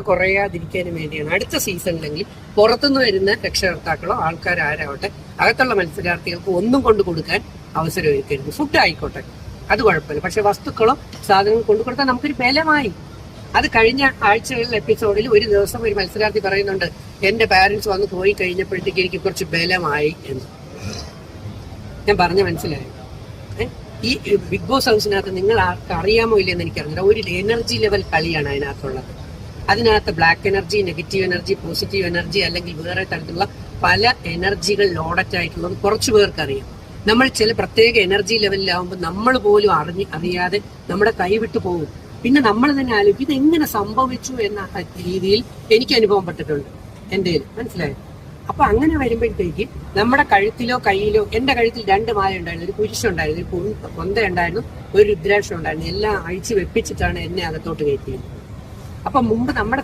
കുറയാതിരിക്കാനും വേണ്ടിയാണ് അടുത്ത സീസണിലെങ്കിൽ പുറത്തുനിന്ന് വരുന്ന രക്ഷകർത്താക്കളോ ആൾക്കാരാരാവട്ടെ അകത്തുള്ള മത്സരാർത്ഥികൾക്ക് ഒന്നും കൊണ്ടു കൊടുക്കാൻ അവസരം ഒരുക്കരുത്. ഫുഡ് ആയിക്കോട്ടെ, അത് കുഴപ്പമില്ല. പക്ഷെ വസ്തുക്കളോ സാധനങ്ങൾ കൊണ്ടു കൊടുത്താൽ നമുക്കൊരു ബലമായി. അത് കഴിഞ്ഞ ആഴ്ചകളിൽ എപ്പിസോഡിൽ ഒരു ദിവസം ഒരു മത്സരാർത്ഥി പറയുന്നുണ്ട്, എന്റെ പാരന്റ്സ് വന്ന് പോയി കഴിഞ്ഞപ്പോഴത്തേക്ക് എനിക്ക് കുറച്ച് ബലമായി എന്ന്. ഞാൻ പറഞ്ഞ മനസ്സിലായി. ഈ ബിഗ് ബോസ് ഹൗസിനകത്ത് നിങ്ങൾ ആർക്ക് അറിയാമോ ഇല്ലെന്ന് എനിക്കറിയില്ല, ഒരു എനർജി ലെവൽ കളിയാണ് അതിനകത്തുള്ളത്. അതിനകത്ത് black energy, negative energy, positive energy, അല്ലെങ്കിൽ വേറെ തരത്തിലുള്ള പല എനർജികൾ ലോഡറ്റ് ആയിട്ടുള്ളത് കുറച്ചു പേർക്ക് അറിയാം. നമ്മൾ ചില പ്രത്യേക എനർജി ലെവലിലാവുമ്പോൾ നമ്മൾ പോലും അറിയാതെ നമ്മുടെ കൈവിട്ടു പോകും. പിന്നെ നമ്മൾ തന്നെ ആലോചിക്കും ഇത് എങ്ങനെ സംഭവിച്ചു എന്ന രീതിയിൽ എനിക്ക് അനുഭവപ്പെട്ടിട്ടുണ്ട് എൻ്റെ മനസ്സിലായോ. അപ്പൊ അങ്ങനെ വരുമ്പോഴത്തേക്ക് നമ്മുടെ കഴുത്തിലോ കയ്യിലോ, എന്റെ കഴുത്തിൽ 2 മാല ഉണ്ടായിരുന്നു, ഒരു കുരിശുണ്ടായിരുന്നു, ഒരു കൊന്ത ഉണ്ടായിരുന്നു, ഒരു രുദ്രാക്ഷം ഉണ്ടായിരുന്നു. എല്ലാം അഴിച്ചു വെപ്പിച്ചിട്ടാണ് എന്നെ അകത്തോട്ട് കയറ്റിയത്. അപ്പൊ മുമ്പ് നമ്മുടെ